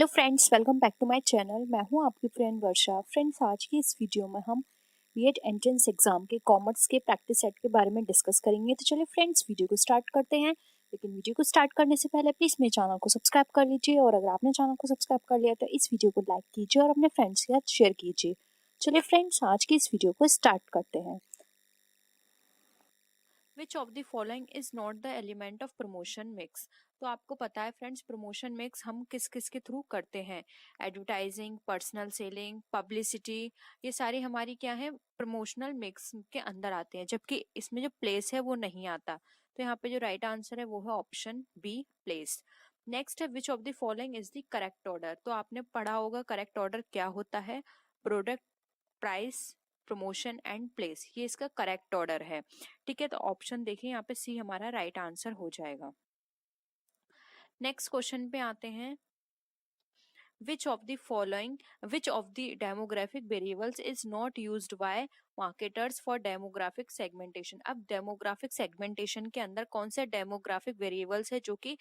Hello friends, welcome back to my channel. मैं हूं आपकी फ्रेंड वर्षा। फ्रेंड्स, आज की इस वीडियो में हम बीएड एंट्रेंस एग्जाम के कॉमर्स के प्रैक्टिस सेट के बारे में डिस्कस करेंगे। तो चलिए फ्रेंड्स, वीडियो को स्टार्ट करते हैं। लेकिन वीडियो को स्टार्ट करने से पहले प्लीज मेरे चैनल को सब्सक्राइब कर लीजिए, और अगर आपने चैनल को सब्सक्राइब कर लिया तो इस वीडियो को लाइक कीजिए और अपने फ्रेंड्स के साथ शेयर कीजिए। चलिए फ्रेंड्स, आज की इस वीडियो को स्टार्ट करते हैं। विच of the following is not the element of promotion mix. तो आपको पता है फ्रेंड्स, प्रमोशन मिक्स हम किस किस के थ्रू करते हैं। एडवर्टाइजिंग, पर्सनल सेलिंग, पब्लिसिटी, ये सारी हमारी क्या है, प्रमोशनल मिक्स के अंदर आते हैं। जबकि इसमें जो प्लेस है वो नहीं आता। तो यहाँ पे जो राइट आंसर है वो है ऑप्शन बी, प्लेस। नेक्स्ट है which of the following is the correct order. तो आपने पढ़ा होगा करेक्ट ऑर्डर क्या होता है। Product, price, promotion and place, ये इसका करेक्ट ऑर्डर है। ठीक है, तो ऑप्शन देखिए यहाँ पे सी हमारा राइट आंसर हो जाएगा। नेक्स्ट क्वेश्चन पे आते हैं। which of the following which of the demographic variables is not used by marketers for demographic segmentation। अब demographic segmentation के अंदर कौन से demographic variables है जो कि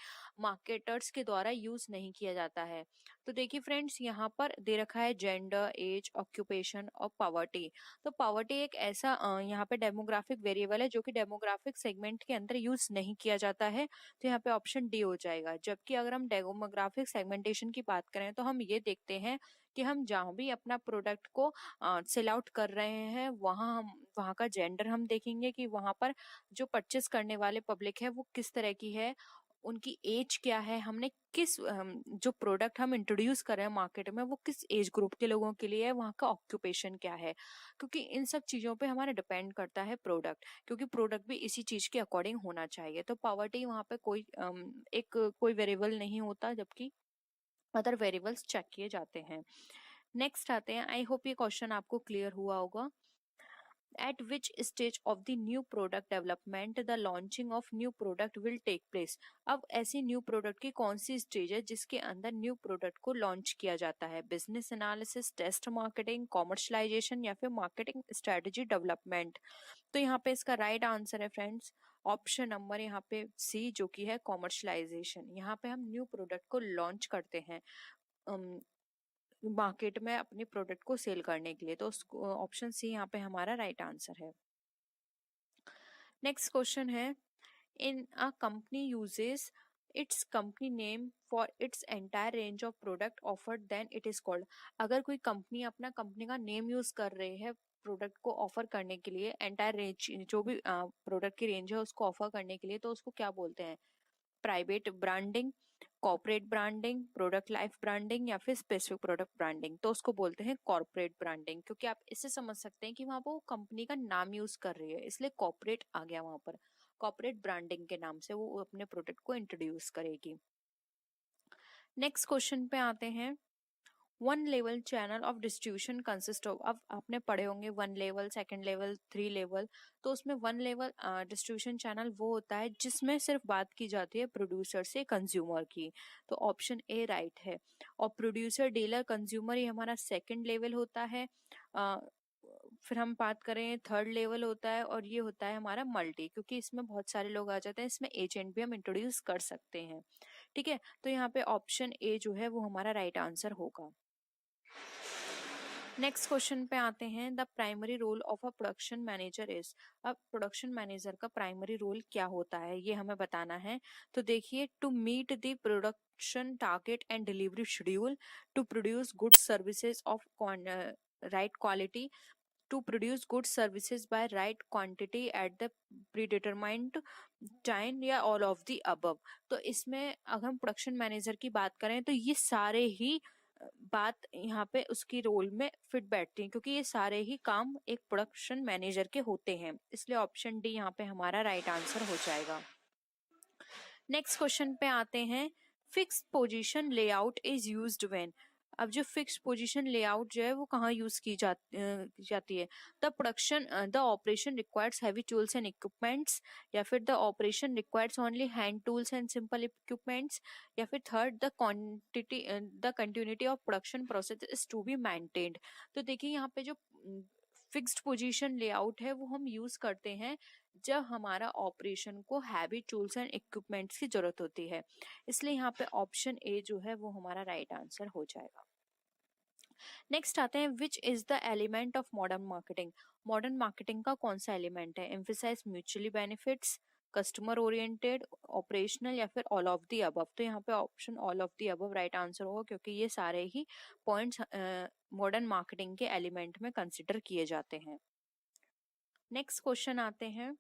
marketers के द्वारा यूज नहीं किया जाता है। तो देखिए फ्रेंड्स, यहाँ पर दे रखा है जेंडर, एज, ऑक्यूपेशन और पॉवर्टी। तो पॉवर्टी एक ऐसा यहाँ पे डेमोग्राफिक वेरिएबल है जो कि डेमोग्राफिक सेगमेंट के अंदर यूज नहीं किया जाता है। तो यहाँ पे ऑप्शन डी हो जाएगा। जबकि अगर हम डेमोग्राफिक सेगमेंटेशन की बात करें तो हम ये देखते हैं कि हम जहाँ भी अपना प्रोडक्ट को सेल आउट कर रहे हैं वहाँ का जेंडर हम देखेंगे कि वहाँ पर जो परचेस करने वाले पब्लिक है वो किस तरह की है, उनकी एज क्या है, हमने किस जो प्रोडक्ट हम इंट्रोड्यूस कर रहे हैं मार्केट में वो किस एज ग्रुप के लोगों के लिए है, वहाँ का ऑक्यूपेशन क्या है। क्योंकि इन सब चीज़ों पे हमारा डिपेंड करता है प्रोडक्ट, क्योंकि प्रोडक्ट भी इसी चीज़ के अकॉर्डिंग होना चाहिए। तो पॉवर्टी वहाँ पे कोई वेरिएबल नहीं होता, जबकि अदर वेरिएबल्स चेक किए जाते हैं। नेक्स्ट आते हैं। आई होप ये क्वेश्चन आपको क्लियर हुआ होगा। At which stage of the new product development the launching of new product will take place। अब ऐसी न्यू प्रोडक्ट की कौन सी स्टेज है जिसके अंदर न्यू प्रोडक्ट को लॉन्च किया जाता है। Business analysis, test marketing, commercialization या फिर मार्केटिंग स्ट्रेटजी डेवलपमेंट। तो यहाँ पे इसका राइट आंसर है फ्रेंड्स ऑप्शन नंबर यहाँ पे सी, जो कि है कॉमर्शलाइजेशन। यहाँ पे हम न्यू प्रोडक्ट को लॉन्च करते हैं मार्केट में अपने प्रोडक्ट को सेल करने के लिए। तो ऑप्शन सी यहाँ पे हमारा राइट आंसर है। नेक्स्ट क्वेश्चन है। In a company uses its company name for its entire range of product offered then it is called. अगर कोई कंपनी अपना कंपनी का नेम यूज कर रही है प्रोडक्ट को ऑफर करने के लिए, एंटायर रेंज जो भी प्रोडक्ट की रेंज है उसको ऑफर करने के लिए, तो उसको क्या बोलते हैं। Private branding, corporate branding, product life branding या फिर स्पेसिफिक प्रोडक्ट ब्रांडिंग। तो उसको बोलते हैं कॉर्पोरेट ब्रांडिंग, क्योंकि आप इससे समझ सकते हैं कि वहां पर वो कंपनी का नाम यूज कर रही है, इसलिए कॉर्पोरेट आ गया वहां पर। कॉर्पोरेट ब्रांडिंग के नाम से वो अपने प्रोडक्ट को इंट्रोड्यूस करेगी। नेक्स्ट क्वेश्चन पे आते हैं। One level channel of distribution consist of. अब आपने पढ़े होंगे one level, second level, three level. तो उसमें वन लेवल डिस्ट्रीब्यूशन चैनल वो होता है जिसमें सिर्फ बात की जाती है प्रोड्यूसर से कंज्यूमर की। तो ऑप्शन ए राइट है। और प्रोड्यूसर, डीलर, कंज्यूमर ये हमारा सेकंड लेवल होता है। फिर हम बात करें थर्ड लेवल होता है, और ये होता है हमारा मल्टी, क्योंकि इसमें बहुत सारे लोग आ जाते हैं, इसमें एजेंट भी हम इंट्रोड्यूस कर सकते हैं। ठीक है, तो यहाँ पे ऑप्शन ए जो है वो हमारा राइट आंसर होगा। नेक्स्ट क्वेश्चन पे आते हैं। The primary role of a production manager is. अब प्रोडक्शन मैनेजर का प्राइमरी रोल क्या होता है ये हमें बताना है। तो देखिए, to meet the production target and delivery schedule, to produce good services of right quality, to produce good services by right quantity at the predetermined time, या all of the above। तो इसमें अगर हम प्रोडक्शन मैनेजर की बात करें तो ये सारे ही बात यहाँ पे उसकी रोल में फिट बैठती है, क्योंकि ये सारे ही काम एक प्रोडक्शन मैनेजर के होते हैं, इसलिए ऑप्शन डी यहाँ पे हमारा राइट आंसर हो जाएगा। नेक्स्ट क्वेश्चन पे आते हैं। Fixed position layout is used when. अब जो फिक्स्ड पोजीशन लेआउट जो है वो कहाँ यूज की जाती है। The operation requires heavy tools and equipments, या फिर the operation requires only hand tools and simple equipments, या फिर third the continuity of production process is to be maintained. तो देखिए यहाँ पे जो फिक्स्ड पोजीशन लेआउट है वो हम यूज करते हैं जब हमारा ऑपरेशन को हैवी टूल्स एंड इक्विपमेंट्स की जरूरत होती है। इसलिए यहाँ पे ऑप्शन ए जो है वो हमारा राइट आंसर हो जाएगा। नेक्स्ट आते हैं, which is the element of modern marketing. Modern marketing का कौन सा एलिमेंट है? Emphasize mutually benefits, customer oriented, operational या फिर ऑल ऑफ द अबव। तो यहाँ पे option all of the above right answer होगा, क्योंकि ये सारे ही पॉइंट्स मॉडर्न मार्केटिंग के एलिमेंट में कंसिडर किए जाते हैं। नेक्स्ट क्वेश्चन आते हैं,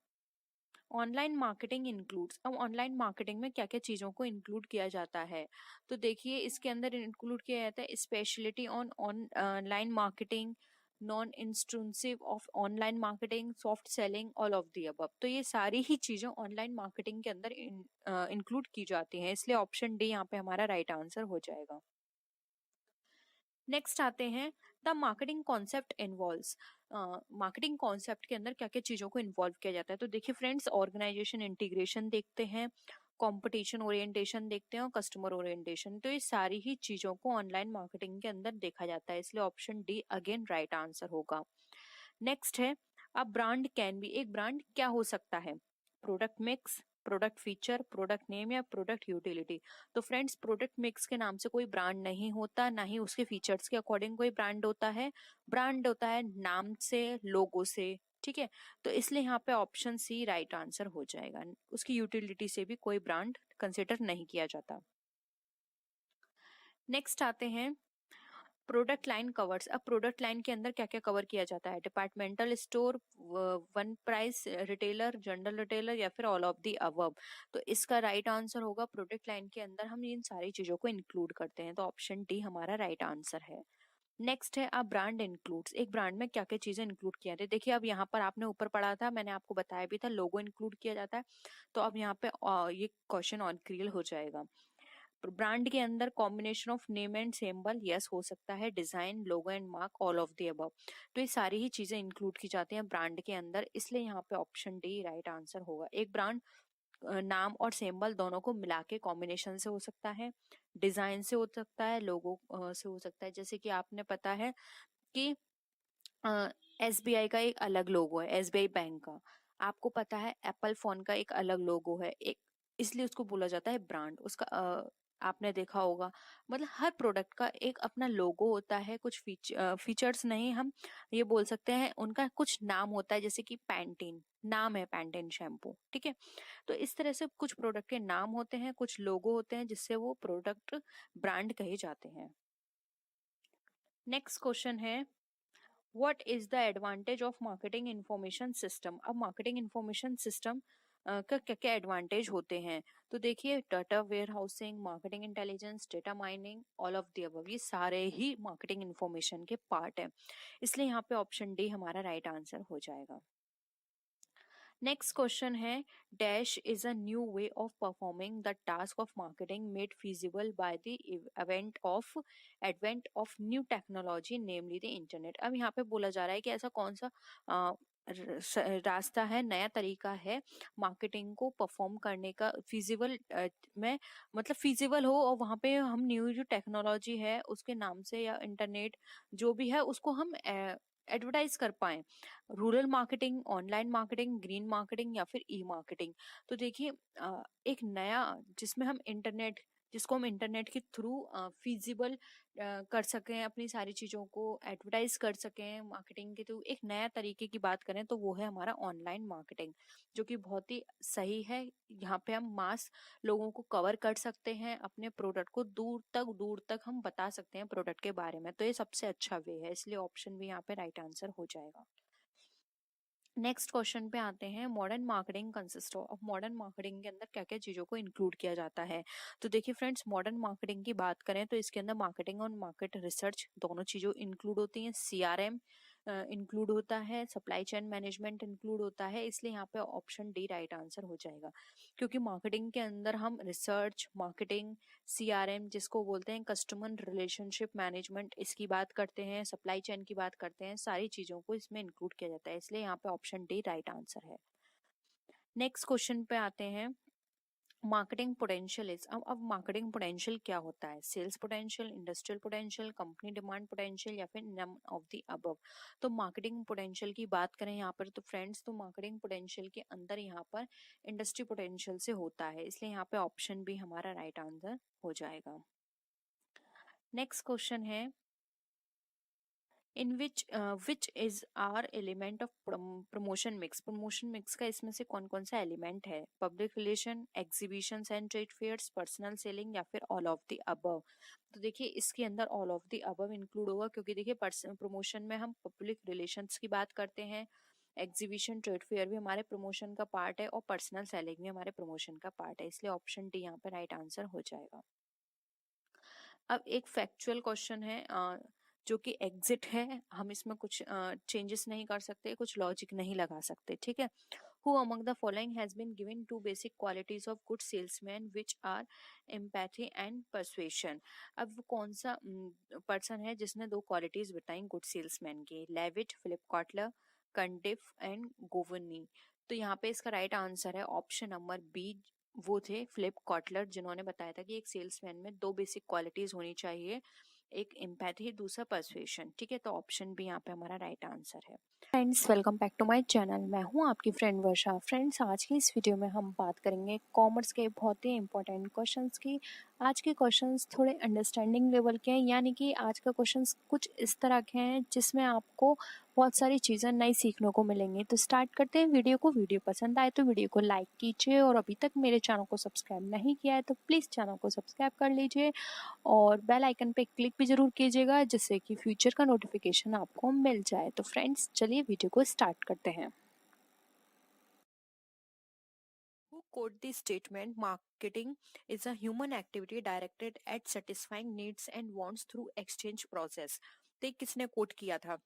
ऑनलाइन मार्केटिंग इंक्लूड्स। अब ऑनलाइन मार्केटिंग में क्या क्या चीज़ों को इंक्लूड किया जाता है? तो देखिए इसके अंदर इंक्लूड किया जाता है speciality on online marketing, non intrusive of online marketing, soft selling, all of the above. तो ये सारी ही चीज़ें ऑनलाइन मार्केटिंग के अंदर इंक्लूड की जाती हैं, इसलिए ऑप्शन डी यहाँ पे हमारा राइट आंसर हो जाएगा। नेक्स्ट आते हैं, the marketing concept involves. Marketing concept के अंदर क्या क्या चीज़ों को इन्वॉल्व किया जाता है? तो देखिए फ्रेंड्स, ऑर्गेनाइजेशन इंटीग्रेशन देखते हैं, कंपटीशन ओरिएंटेशन देखते हैं और कस्टमर ओरिएंटेशन। तो ये सारी ही चीज़ों को ऑनलाइन मार्केटिंग के अंदर देखा जाता है, इसलिए option D again right answer होगा। नेक्स्ट है, अब ब्रांड कैन बी। एक ब्रांड क्या हो सकता है? Product mix, product feature, product name या प्रोडक्ट यूटिलिटी। तो फ्रेंड्स, प्रोडक्ट मिक्स के नाम से कोई ब्रांड नहीं होता, ना ही उसके फीचर्स के अकॉर्डिंग कोई ब्रांड होता है। ब्रांड होता है नाम से, लोगो से, ठीक है। तो इसलिए यहाँ पे ऑप्शन सी राइट आंसर हो जाएगा। उसकी यूटिलिटी से भी कोई ब्रांड कंसिडर नहीं किया जाता। नेक्स्ट आते हैं, प्रोडक्ट लाइन कवर्स। अब प्रोडक्ट लाइन के अंदर क्या क्या कवर किया जाता है? Departmental store, one price retailer, general retailer या फिर ऑल ऑफ दी अबव। तो इसका राइट आंसर होगा, प्रोडक्ट लाइन के अंदर हम इन सारी चीजों को इंक्लूड करते हैं, तो ऑप्शन डी हमारा राइट आंसर है। नेक्स्ट है, अब ब्रांड इंक्लूड्स। एक ब्रांड में क्या क्या चीजें इंक्लूड किया जाती है? देखिए अब यहाँ पर आपने ऊपर पढ़ा था, मैंने आपको बताया भी था, लोगो इंक्लूड किया जाता है। तो अब यहाँ पे ये क्वेश्चन ऑन क्लियर हो जाएगा। ब्रांड के अंदर combination of name and symbol, yes हो सकता है, design, logo and mark, all of the above. तो ये सारी ही चीजें इंक्लूड की जाती हैं ब्रांड के अंदर, इसलिए यहाँ पे ऑप्शन डी राइट आंसर होगा। एक ब्रांड नाम और सिंबल दोनों को मिला के कॉम्बिनेशन से हो सकता है, डिजाइन से हो सकता है, लोगो से हो सकता है। जैसे कि आपने पता है कि एसबीआई का एक अलग लोगो है, एसबीआई बैंक का। आपको पता है एप्पल फोन का एक अलग लोगो है, एक, इसलिए उसको बोला जाता है ब्रांड। उसका आपने देखा होगा, मतलब हर प्रोडक्ट का एक अपना लोगो होता है, कुछ फीचर्स नहीं, हम ये बोल सकते हैं उनका कुछ नाम होता है, जैसे कि पैंटीन नाम है, पैंटीन शैम्पू, ठीक है। तो इस तरह से कुछ प्रोडक्ट के नाम होते हैं, कुछ लोगो होते हैं, जिससे वो प्रोडक्ट ब्रांड कहे जाते हैं। नेक्स्ट क्वेश्चन है, what is the advantage of marketing information system. अब मार्केटिंग इंफॉर्मेशन सिस्टम का क्या क्या एडवांटेज होते हैं? तो देखिए, data warehousing, marketing intelligence, data mining, all of the above, ये सारे ही मार्केटिंग इंफॉर्मेशन के पार्ट है, इसलिए यहाँ पे ऑप्शन डी हमारा राइट आंसर हो जाएगा। नेक्स्ट क्वेश्चन है, dash is a new way of performing the task of marketing made feasible by the advent of new technology namely the internet. अब यहाँ पे बोला जा रहा है कि ऐसा कौन सा रास्ता है, नया तरीका है मार्केटिंग को परफॉर्म करने का, फिजिबल में, मतलब फिजिबल हो, और वहाँ पे हम न्यू जो टेक्नोलॉजी है उसके नाम से या इंटरनेट जो भी है उसको हम एडवर्टाइज कर पाए। Rural marketing, online marketing, green marketing या फिर ई मार्केटिंग। तो देखिए एक नया, जिसमें हम इंटरनेट, जिसको हम इंटरनेट के थ्रू फिजिबल कर सकें, अपनी सारी चीज़ों को एडवर्टाइज कर सकें मार्केटिंग के थ्रू, एक नया तरीके की बात करें तो वो है हमारा ऑनलाइन मार्केटिंग, जो कि बहुत ही सही है। यहाँ पे हम मास लोगों को कवर कर सकते हैं, अपने प्रोडक्ट को दूर तक हम बता सकते हैं प्रोडक्ट के बारे में, तो ये सबसे अच्छा वे है, इसलिए ऑप्शन भी यहाँ पे राइट आंसर हो जाएगा। नेक्स्ट क्वेश्चन पे आते हैं, modern marketing consist of. Modern marketing के अंदर क्या क्या चीज़ों को इंक्लूड किया जाता है? तो देखिए फ्रेंड्स, मॉडर्न मार्केटिंग की बात करें तो इसके अंदर मार्केटिंग और मार्केट रिसर्च दोनों चीज़ों इंक्लूड होती हैं, सीआरएम इंक्लूड होता है, सप्लाई चेन मैनेजमेंट इंक्लूड होता है, इसलिए यहाँ पे ऑप्शन डी राइट आंसर हो जाएगा। क्योंकि मार्केटिंग के अंदर हम रिसर्च, मार्केटिंग, सीआरएम जिसको बोलते हैं कस्टमर रिलेशनशिप मैनेजमेंट, इसकी बात करते हैं, सप्लाई चेन की बात करते हैं, सारी चीज़ों को इसमें इंक्लूड किया जाता है, इसलिए यहाँ पे ऑप्शन डी राइट आंसर है। नेक्स्ट क्वेश्चन पे आते हैं, मार्केटिंग पोटेंशियल इज, अब मार्केटिंग पोटेंशियल क्या होता है? Sales potential, industrial potential, company demand potential या फिर नम ऑफ द अबव। तो मार्केटिंग पोटेंशियल की बात करें यहाँ पर तो फ्रेंड्स, तो मार्केटिंग पोटेंशियल के अंदर यहाँ पर इंडस्ट्री पोटेंशियल से होता है, इसलिए यहाँ पे ऑप्शन बी हमारा राइट आंसर हो जाएगा। नेक्स्ट क्वेश्चन है, in which is are element of promotion mix. Promotion mix का इसमें से कौन कौन सा एलिमेंट है? Public relation, exhibition and trade fairs, personal selling या फिर ऑल ऑफ द अबव। तो देखिए इसके अंदर all of the above include होगा, क्योंकि देखिए प्रमोशन में हम पब्लिक रिलेशंस की बात करते हैं, एग्जीबिशन ट्रेड फेयर भी हमारे प्रमोशन का पार्ट है और पर्सनल सेलिंग भी हमारे प्रमोशन का पार्ट है, इसलिए ऑप्शन डी यहाँ पे राइट आंसर हो जाएगा। अब एक फैक्चुअल क्वेश्चन है जो कि एग्जिट है, हम इसमें कुछ चेंजेस नहीं कर सकते, कुछ लॉजिक नहीं लगा सकते, ठीक है। Who among the following has been given two basic qualities of good salesman which are empathy and persuasion. अब वो कौन सा पर्सन है जिसने दो क्वालिटीज बताई गुड सेल्समैन की? Levitt, Philip Kotler, Cundiff and Govoni. तो यहाँ पे इसका राइट आंसर है ऑप्शन नंबर बी, वो थे फिलिप कॉटलर, जिन्होंने बताया था कि एक सेल्समैन में दो बेसिक क्वालिटीज होनी चाहिए, एक एम्पैथी, दूसरा परसुएशन, ठीक है। तो ऑप्शन बी यहाँ पे हमारा राइट आंसर है। Friends welcome back to my channel, मैं हूँ आपकी फ्रेंड वर्षा। फ्रेंड्स आज की इस वीडियो में हम बात करेंगे कॉमर्स के बहुत ही इंपॉर्टेंट क्वेश्चंस की। आज के क्वेश्चंस थोड़े अंडरस्टैंडिंग लेवल के हैं, यानी कि आज का क्वेश्चंस कुछ इस तरह के हैं जिसमें आपको बहुत सारी चीज़ें नई सीखने को मिलेंगी। तो स्टार्ट करते हैं वीडियो को। वीडियो पसंद आए तो वीडियो को लाइक कीजिए, और अभी तक मेरे चैनल को सब्सक्राइब नहीं किया है तो प्लीज़ चैनल को सब्सक्राइब कर लीजिए और बेल आइकन पे क्लिक भी ज़रूर कीजिएगा, जिससे कि फ्यूचर का नोटिफिकेशन आपको मिल जाए। तो फ्रेंड्स चलिए वीडियो को स्टार्ट करते हैं। Who quote the statement marketing is a human activity directed at satisfying needs and wants through exchange process? तो किसने कोट किया था?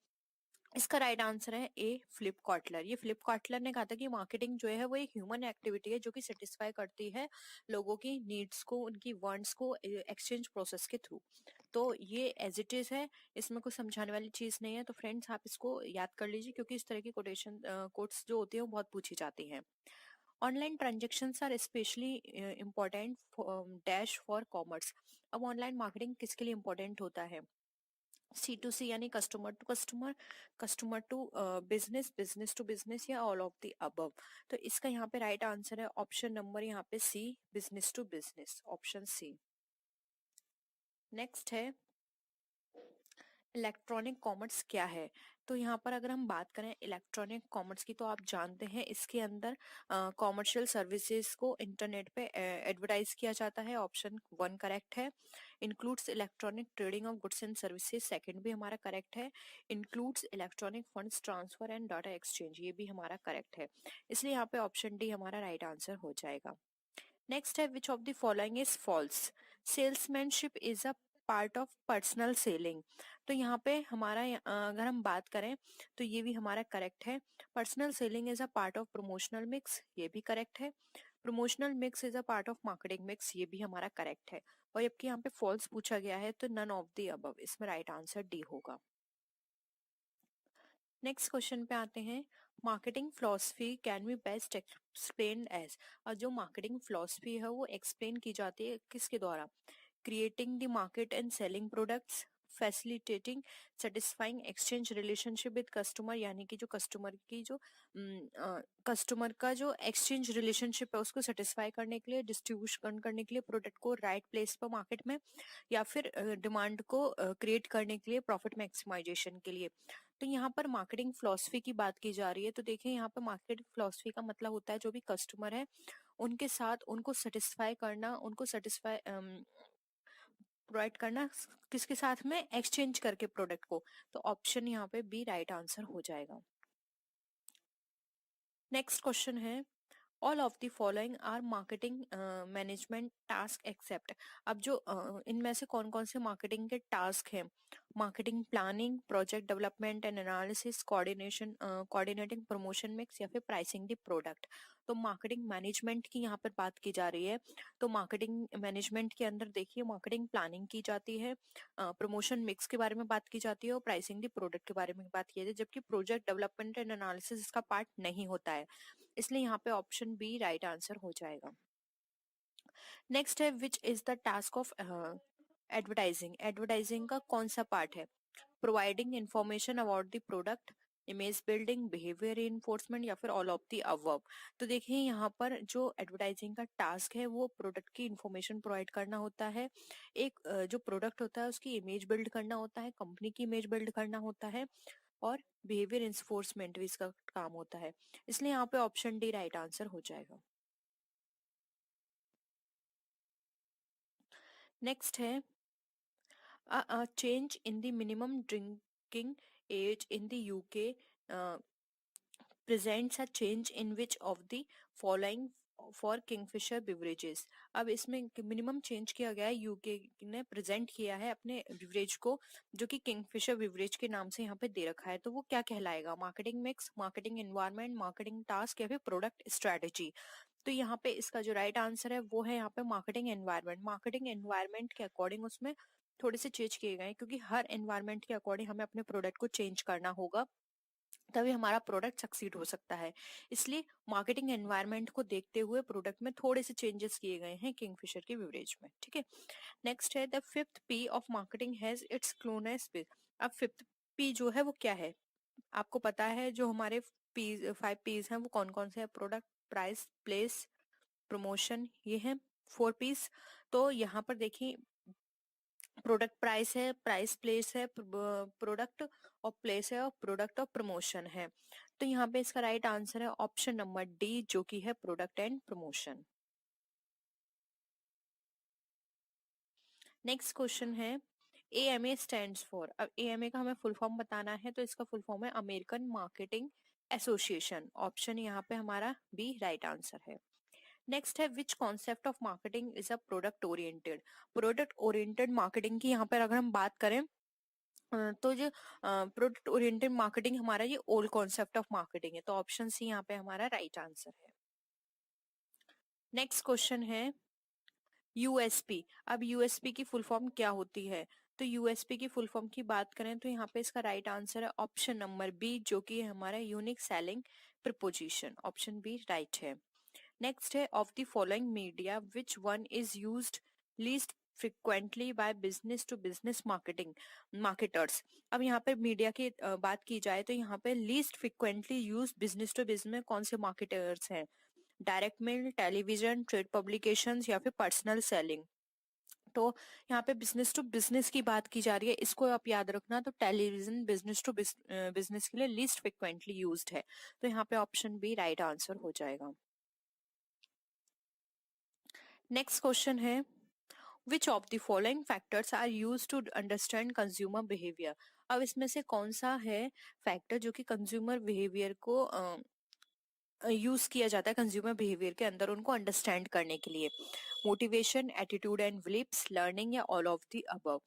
इसका राइट आंसर है ए, फ्लिप कॉटलर। ये फ्लिप कॉटलर ने कहा था कि मार्केटिंग जो है वो एक ह्यूमन एक्टिविटी है जो कि सेटिस्फाई करती है लोगों की नीड्स को, उनकी वांट्स को एक्सचेंज प्रोसेस के थ्रू। तो ये एज इट इज है, इसमें कुछ समझाने वाली चीज नहीं है। तो फ्रेंड्स आप इसको याद कर लीजिए, क्योंकि इस तरह की कोटेशन कोट्स जो होती है वो बहुत पूछी जाती हैं। Online transactions are specially important dash for commerce. अब ऑनलाइन मार्केटिंग किसके लिए इम्पोर्टेंट होता है? C2C यानी customer to customer, customer to business, business to business, या ऑल ऑफ द अबव। तो इसका यहाँ पे राइट आंसर है ऑप्शन नंबर यहाँ पे C, business to business, option C. Next है इलेक्ट्रॉनिक कॉमर्स क्या है? तो यहाँ पर अगर हम बात करें इलेक्ट्रॉनिक कॉमर्स की, तो आप जानते हैं इसके अंदर कॉमर्शियल सर्विसेज को इंटरनेट पे एडवर्टाइज किया जाता है, ऑप्शन वन करेक्ट है। Includes electronic trading of goods and services, second भी हमारा करेक्ट है। Includes electronic funds transfer and data exchange, ये भी हमारा करेक्ट है, इसलिए यहाँ पे ऑप्शन डी हमारा राइट आंसर हो जाएगा। नेक्स्ट है which of the following is false? Salesmanship is a part of personal selling. तो यहाँ पे हमारा अगर हम बात करें तो ये भी हमारा करेक्ट है। Personal selling is a part of promotional mix, ये भी करेक्ट है। Promotional mix is a part of marketing mix, ये भी हमारा करेक्ट है। और जबकि यहाँ पे फॉल्स पूछा गया है तो नन ऑफ द अबव, इसमें राइट आंसर डी होगा। नेक्स्ट क्वेश्चन पे आते हैं, marketing philosophy can be best explain as. और जो मार्केटिंग फिलोसफी है वो एक्सप्लेन की जाती है किसके द्वारा? Creating the market and selling products, facilitating satisfying exchange relationship with customer, यानी कि जो कस्टमर की जो कस्टमर का जो एक्सचेंज रिलेशनशिप है उसको सेटिस्फाई करने के लिए, डिस्ट्रीब्यूशन करने के लिए प्रोडक्ट को राइट प्लेस पर मार्केट में, या फिर डिमांड को क्रिएट करने के लिए प्रॉफिट मैक्सिमाइजेशन के लिए। तो यहाँ पर मार्केटिंग फिलोसफी की बात की जा रही है, तो देखिए यहाँ पर मार्केटिंग फिलोसफी का मतलब होता है जो भी कस्टमर है उनके साथ उनको सेटिस्फाई करना, उनको सेटिस्फाई प्रोवाइड करना, किसके साथ में? एक्सचेंज करके प्रोडक्ट को। तो ऑप्शन यहाँ पे बी राइट आंसर हो जाएगा। नेक्स्ट क्वेश्चन है, all of the following are marketing management task except. अब जो इनमें से कौन कौन से मार्केटिंग के टास्क हैं? Marketing planning, project development and analysis, coordination, coordinating promotion mix, या फिर प्राइसिंग द प्रोडक्ट। तो मार्केटिंग मैनेजमेंट की यहाँ पर बात की जा रही है। तो मार्केटिंग मैनेजमेंट के अंदर देखिए मार्केटिंग प्लानिंग की जाती है, प्रमोशन मिक्स के बारे में बात की जाती है और प्राइसिंग द प्रोडक्ट के बारे में बात की जाती है, जबकि प्रोजेक्ट डेवलपमेंट एंड एनालिसिस इसका पार्ट नहीं होता है, इसलिए यहाँ पे ऑप्शन बी राइट आंसर हो जाएगा। नेक्स्ट है विच is the task of advertising. Advertising का कौन सा पार्ट है? Providing information about the product, image building, behaviour enforcement या फिर ऑल ऑफ द अबव। तो देखिए यहाँ पर जो एडवर्टाइजिंग का टास्क है वो प्रोडक्ट की इंफॉर्मेशन प्रोवाइड करना होता है, एक जो प्रोडक्ट होता है उसकी इमेज बिल्ड करना होता है, कंपनी की इमेज बिल्ड करना होता है, और बिहेवियर इन्फोर्समेंट भी इसका काम होता है। इसलिए यहाँ पे ऑप्शन डी राइट आंसर हो जाएगा। नेक्स्ट है a change in the minimum drinking age in the UK presents a change in which of the following for Kingfisher beverages. अब इसमें मिनिमम चेंज किया गया है, यूके ने प्रेजेंट किया है अपने बिवरेज को जो कि किंगफिशर बिवरेज के नाम से यहाँ पे दे रखा है। तो वो क्या कहलाएगा? Marketing mix, marketing environment, marketing task या फिर प्रोडक्ट स्ट्रेटेजी। तो यहाँ पे इसका जो राइट आंसर है वो है यहाँ पे मार्केटिंग एनवायरनमेंट। मार्केटिंग एनवायरनमेंट के अकॉर्डिंग उसमें थोड़े से चेंज किए गए हैं, क्योंकि हर एनवायरनमेंट के अकॉर्डिंग हमें अपने प्रोडक्ट को चेंज करना होगा, तभी हमारा प्रोडक्ट सक्सीड हो सकता है। इसलिए मार्केटिंग एनवायरनमेंट को देखते हुए प्रोडक्ट में थोड़े से चेंजेस किए गए हैं किंगफिशर के बिवरेज में। ठीक है, नेक्स्ट है the fifth P of marketing has its closeness with. अब फिफ्थ पी जो है वो क्या है? आपको पता है जो हमारे पी 5 पीज हैं वो कौन कौन से हैं? प्रोडक्ट, प्राइस, प्लेस, प्रमोशन, ये है 4 पीस। तो यहाँ पर देखिए प्रोडक्ट प्राइस है, प्राइस प्लेस है, प्रोडक्ट और प्लेस है, और प्रोडक्ट और प्रमोशन है। तो यहाँ पे इसका राइट आंसर है ऑप्शन नंबर डी जो कि है product and promotion. Next question है AMA स्टैंड्स फॉर। अब AMA का हमें फुल फॉर्म बताना है, तो इसका फुल फॉर्म है अमेरिकन मार्केटिंग एसोसिएशन। ऑप्शन यहाँ पे हमारा बी राइट आंसर है। नेक्स्ट है विच concept of marketing is a product oriented. Product oriented marketing की यहाँ पर अगर हम बात करें तो जो प्रोडक्ट ओरिएंटेड मार्केटिंग हमारा ये ओल्ड कॉन्सेप्ट ऑफ मार्केटिंग है। तो ऑप्शन सी यहाँ पे हमारा राइट आंसर है। नेक्स्ट क्वेश्चन है यूएसपी। अब यूएसपी की फुल फॉर्म क्या होती है? तो यूएसपी की फुल फॉर्म की बात करें तो यहाँ पे इसका राइट आंसर है ऑप्शन नंबर बी जो कि है हमारा unique selling proposition. Option B right है। नेक्स्ट है of the following media which one is used least frequently by business to business marketing marketers. अब यहाँ पे मीडिया की बात की जाए तो यहाँ पे least frequently use business to business में कौन से मार्केटर्स हैं? Direct mail, television, trade publications या फिर पर्सनल सेलिंग। तो यहाँ पे बिजनेस टू बिजनेस की बात की जा रही है, इसको आप याद रखना। तो टेलीविजन बिजनेस टू बिजनेस के लिए लीस्ट फ्रिक्वेंटली यूज्ड है। तो यहाँ पे ऑप्शन बी राइट आंसर हो जाएगा। नेक्स्ट क्वेश्चन है which of the following factors are use to understand consumer behaviour. अब इसमें से कौन सा है फैक्टर जो कि कंज्यूमर बिहेवियर को यूज किया जाता है कंज्यूमर बिहेवियर के अंदर उनको अंडरस्टैंड करने के लिए? Motivation, attitude and beliefs, learning या ऑल ऑफ द अबव।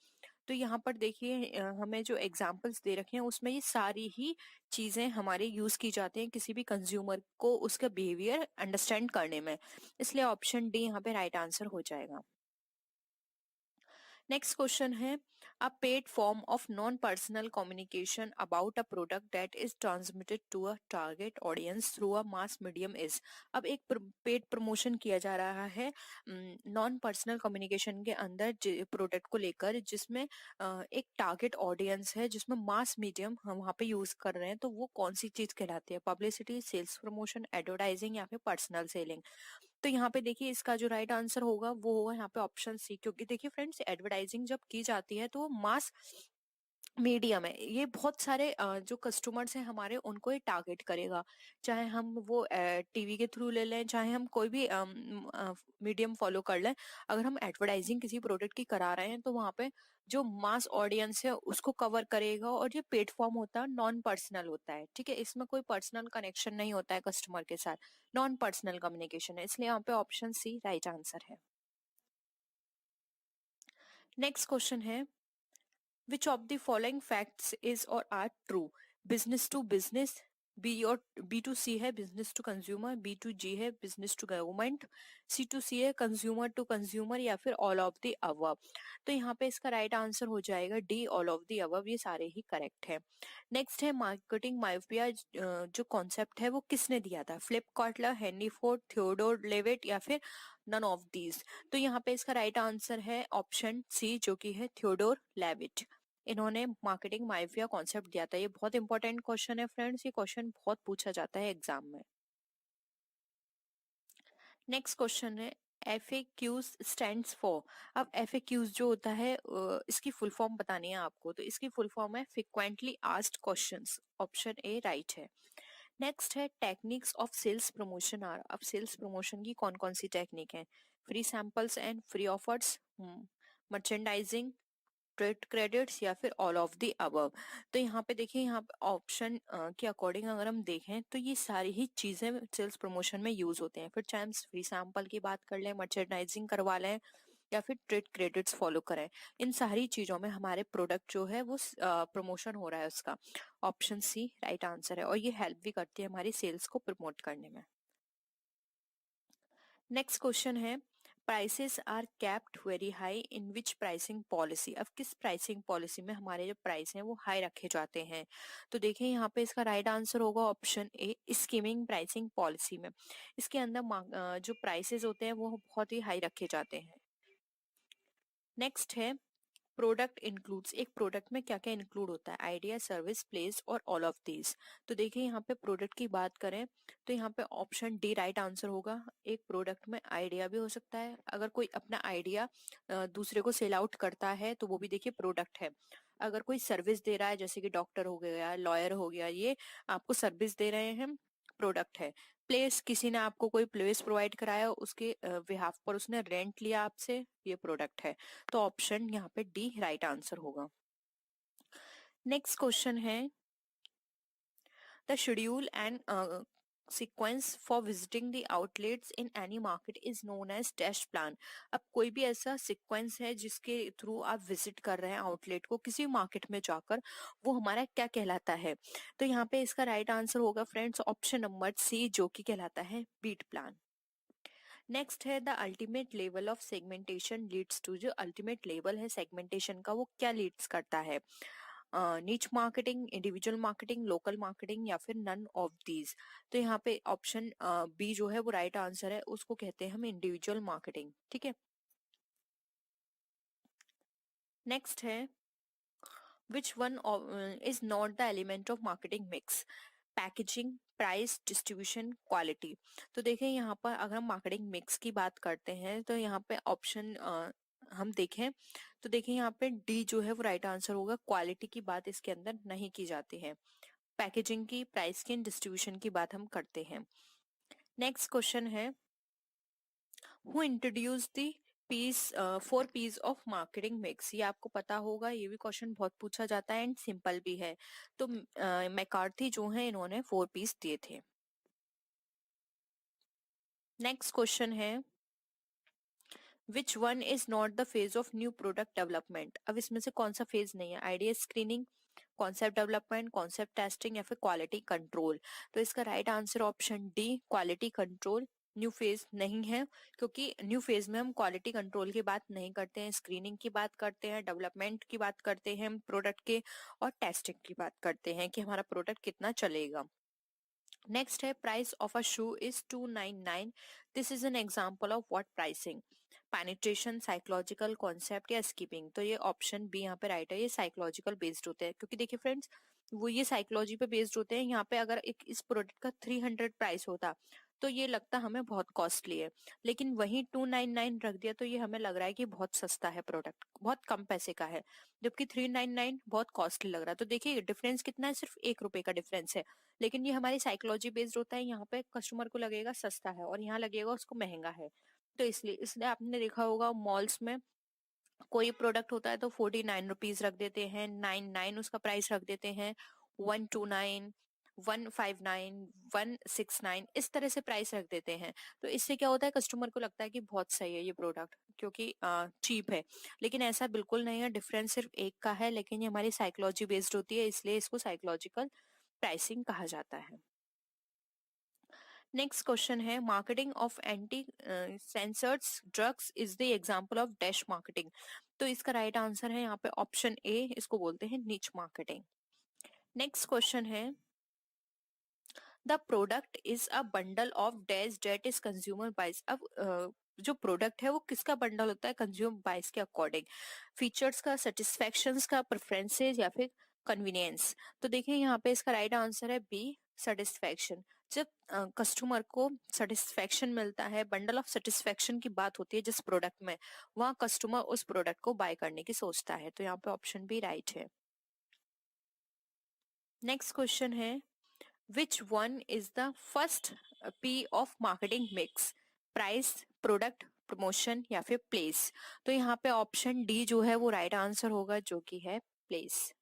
तो यहाँ पर देखिए हमें जो एग्जाम्पल्स दे रखे हैं उसमें ये सारी ही चीजें हमारे यूज की जाती हैं किसी भी कंज्यूमर को उसका बिहेवियर अंडरस्टैंड करने में। इसलिए ऑप्शन डी यहाँ पे राइट आंसर हो जाएगा। नेक्स्ट क्वेश्चन है a paid form of non personal communication about a product that is transmitted to a target audience through a mass medium is. अब एक पेड प्रमोशन किया जा रहा है नॉन पर्सनल कम्युनिकेशन के अंदर प्रोडक्ट को लेकर, जिसमें एक टारगेट ऑडियंस है जिसमें मास मीडियम हम वहाँ पे यूज कर रहे हैं। तो वो कौन सी चीज कहलाती है? पब्लिसिटी, सेल्स प्रमोशन, एडवर्टाइजिंग या फिर पर्सनल सेलिंग। तो यहाँ पे देखिए इसका जो राइट आंसर होगा वो होगा यहाँ पे ऑप्शन सी, क्योंकि देखिए फ्रेंड्स एडवर्टाइजिंग जब की जाती है तो वो मास मीडियम है, ये बहुत सारे जो कस्टमर्स हैं हमारे उनको ही टारगेट करेगा। चाहे हम वो टीवी के थ्रू ले लें, चाहे हम कोई भी मीडियम फॉलो कर लें, अगर हम एडवर्टाइजिंग किसी प्रोडक्ट की करा रहे हैं तो वहाँ पे जो मास ऑडियंस है उसको कवर करेगा। और ये प्लेटफॉर्म होता है नॉन पर्सनल होता है, ठीक है, इसमें कोई पर्सनल कनेक्शन नहीं होता है कस्टमर के साथ, नॉन पर्सनल कम्युनिकेशन है। इसलिए यहाँ पे ऑप्शन सी राइट आंसर है। नेक्स्ट क्वेश्चन है which of the following facts is or are true? Business to business, B2C है बिजनेस टू कंज्यूमर, B2G है बिजनेस टू गवर्नमेंट, C2C है कंज्यूमर टू कंज्यूमर, या फिर ऑल ऑफ द अबव। तो यहाँ पे इसका राइट आंसर हो जाएगा D, all of the above. ये सारे ही करेक्ट है। नेक्स्ट है मार्केटिंग मायोपिया, जो कॉन्सेप्ट है वो किसने दिया था? Philip Kotler, Henry Ford, Theodore Levitt, या फिर नन ऑफ दीज। तो यहाँ पे इसका राइट आंसर है ऑप्शन सी, जो कि है थियोडोर लेविट। इन्होंने मार्केटिंग माइफिया कॉन्सेप्ट दिया था। ये बहुत इंपॉर्टेंट क्वेश्चन है फ्रेंड्स, ये क्वेश्चन बहुत पूछा जाता है एग्जाम में। नेक्स्ट क्वेश्चन है FAQs स्टैंड्स फॉर। अब FAQs जो होता है इसकी फुल फॉर्म बतानी है आपको, तो इसकी फुल फॉर्म है frequently asked questions. Option A right है। नेक्स्ट है techniques of sales promotion are. अब सेल्स प्रमोशन की कौन कौन सी टेक्निक है? Free samples and free offers, merchandising, trade credits, या फिर ऑल ऑफ द अबव। तो यहाँ पे देखिए, यहाँ पे ऑप्शन के अकॉर्डिंग अगर हम देखें तो ये सारी ही चीजें सेल्स प्रमोशन में यूज होते हैं। फिर चाहे हम फ्री सैंपल की बात कर लें, मर्चेंडाइजिंग करवा लें, या फिर ट्रेड क्रेडिट्स फॉलो करें, इन सारी चीजों में हमारे प्रोडक्ट जो है वो प्रमोशन हो रहा है उसका। ऑप्शन सी राइट आंसर है, और ये हेल्प भी करती है हमारी सेल्स को प्रमोट करने में। नेक्स्ट क्वेश्चन है prices are kept very high in which pricing policy. अब किस प्राइसिंग पॉलिसी में हमारे जो प्राइस हैं वो हाई रखे जाते हैं? तो देखिए यहाँ पे इसका राइट आंसर होगा option A, skimming pricing policy में। इसके अंदर जो प्राइसेस होते हैं वो बहुत ही हाई रखे जाते हैं। नेक्स्ट है प्रोडक्ट इंक्लूड्स। एक प्रोडक्ट में क्या क्या इंक्लूड होता है? आइडिया, सर्विस, प्लेस, और ऑल ऑफ दीज। तो देखिए यहाँ पे प्रोडक्ट की बात करें तो यहाँ पे ऑप्शन डी राइट आंसर होगा। एक प्रोडक्ट में आइडिया भी हो सकता है, अगर कोई अपना आइडिया दूसरे को सेल आउट करता है तो वो भी देखिए प्रोडक्ट है। अगर कोई सर्विस दे रहा है, जैसे कि डॉक्टर हो गया, लॉयर हो गया, ये आपको सर्विस दे रहे हैं, प्रोडक्ट है। प्लेस, किसी ने आपको कोई प्लेस प्रोवाइड कराया, उसके बिहाफ पर उसने रेंट लिया आपसे, ये प्रोडक्ट है। तो ऑप्शन यहाँ पे डी राइट आंसर होगा। नेक्स्ट क्वेश्चन है the schedule and sequence for visiting the outlets in any market is known as dash plan. अब कोई भी ऐसा सीक्वेंस है जिसके थ्रू आप विजिट कर रहे हैं आउटलेट को किसी मार्केट में जाकर, वो हमारा क्या कहलाता है? तो यहाँ पे इसका राइट आंसर होगा फ्रेंड्स ऑप्शन नंबर सी, जो कि कहलाता है बीट प्लान। नेक्स्ट है the ultimate level of segmentation leads to. जो अल्टीमेट लेवल है सेगमेंटेशन का वो क्या लीड्स करता है? Niche marketing, individual marketing, local marketing, या फिर नन ऑफ दीज। तो यहाँ पे ऑप्शन बी जो है वो राइट आंसर है, उसको कहते हैं हम इंडिविजुअल मार्केटिंग। ठीक है। नेक्स्ट है विच one is not the element of marketing mix? Packaging, price, distribution, quality. तो देखिए यहाँ पर अगर हम मार्केटिंग मिक्स की बात करते हैं तो यहाँ पे ऑप्शन हम देखें तो देखिए यहाँ पे डी जो है वो राइट आंसर होगा। क्वालिटी की बात इसके अंदर नहीं की जाती है, पैकेजिंग की, प्राइस की, डिस्ट्रीब्यूशन की बात हम करते हैं। नेक्स्ट क्वेश्चन है who introduce the P's 4 P's of marketing mix. ये आपको पता होगा, ये भी क्वेश्चन बहुत पूछा जाता है एंड सिंपल भी है। तो मैकार्थी जो है इन्होंने 4 P's दिए थे। नेक्स्ट क्वेश्चन है विच one is not the phase of new product development. अब इसमें से कौन सा फेज नहीं है? Idea screening, concept development, concept testing, या फिर क्वालिटी कंट्रोल। तो इसका right answer option D, quality control. New phase नहीं है, क्योंकि न्यू फेज में हम क्वालिटी कंट्रोल की बात नहीं करते हैं, स्क्रीनिंग की बात करते हैं, डेवलपमेंट की बात करते हैं प्रोडक्ट के, और टेस्टिंग की बात करते हैं कि हमारा प्रोडक्ट कितना चलेगा। नेक्स्ट है price of a shoe is 299। This is an example of what pricing? Penetration, psychological, concept, या स्कीपिंग। तो ये ऑप्शन बी यहाँ पे राइट है, ये साइकोलॉजिकल बेस्ड होते हैं, क्योंकि देखिए फ्रेंड्स वो ये साइकोलॉजी पे बेस्ड होते हैं। यहाँ पे अगर एक इस प्रोडक्ट का 300 प्राइस होता तो ये लगता हमें बहुत कॉस्टली है, लेकिन वहीं 299 रख दिया तो ये हमें लग रहा है कि बहुत सस्ता है, प्रोडक्ट बहुत कम पैसे का है, जबकि 399 बहुत कॉस्टली लग रहा है। तो देखिए डिफरेंस कितना है, सिर्फ 1 रुपए का डिफरेंस है, लेकिन ये हमारी साइकोलॉजी बेस्ड होता है। यहाँ पे कस्टमर को लगेगा सस्ता है और यहाँ लगेगा उसको महंगा है। तो इसलिए आपने देखा होगा मॉल्स में कोई प्रोडक्ट होता है तो 49 रुपीज रख देते हैं, 99 उसका प्राइस रख देते हैं, 129, 159, 169, इस तरह से प्राइस रख देते हैं। तो इससे क्या होता है, कस्टमर को लगता है कि बहुत सही है ये प्रोडक्ट क्योंकि चीप है, लेकिन ऐसा बिल्कुल नहीं है। डिफरेंस सिर्फ एक का है, लेकिन ये हमारी साइकोलॉजी बेस्ड होती है, इसलिए इसको साइकोलॉजिकल प्राइसिंग कहा जाता है। नेक्स्ट क्वेश्चन है marketing of anti sensors drugs is the example of dash marketing. तो इसका राइट आंसर है यहाँ पे ऑप्शन ए, इसको बोलते हैं निच मार्केटिंग। नेक्स्ट क्वेश्चन है the product is a bundle of dash that is consumer buys. अब जो प्रोडक्ट है वो किसका बंडल होता है कंज्यूम बाइज के अकॉर्डिंग, फीचर्स का, सेटिस्फेक्शंस का, प्रेफरेंसेस या फिर कन्वीनियंस। तो देखिए यहाँ पे इसका राइट आंसर है बी, सेटिस्फेक्शन। जब कस्टमर को सेटिस्फेक्शन मिलता है, बंडल ऑफ सेटिस्फेक्शन की बात होती है जिस प्रोडक्ट में, वहाँ कस्टमर उस प्रोडक्ट को बाय करने की सोचता है। तो यहाँ पे ऑप्शन बी राइट है। नेक्स्ट क्वेश्चन है which one is the first P of marketing mix, price, product, promotion या फिर प्लेस। तो यहाँ पे ऑप्शन डी जो है वो राइट आंसर होगा, जो कि है प्लेस।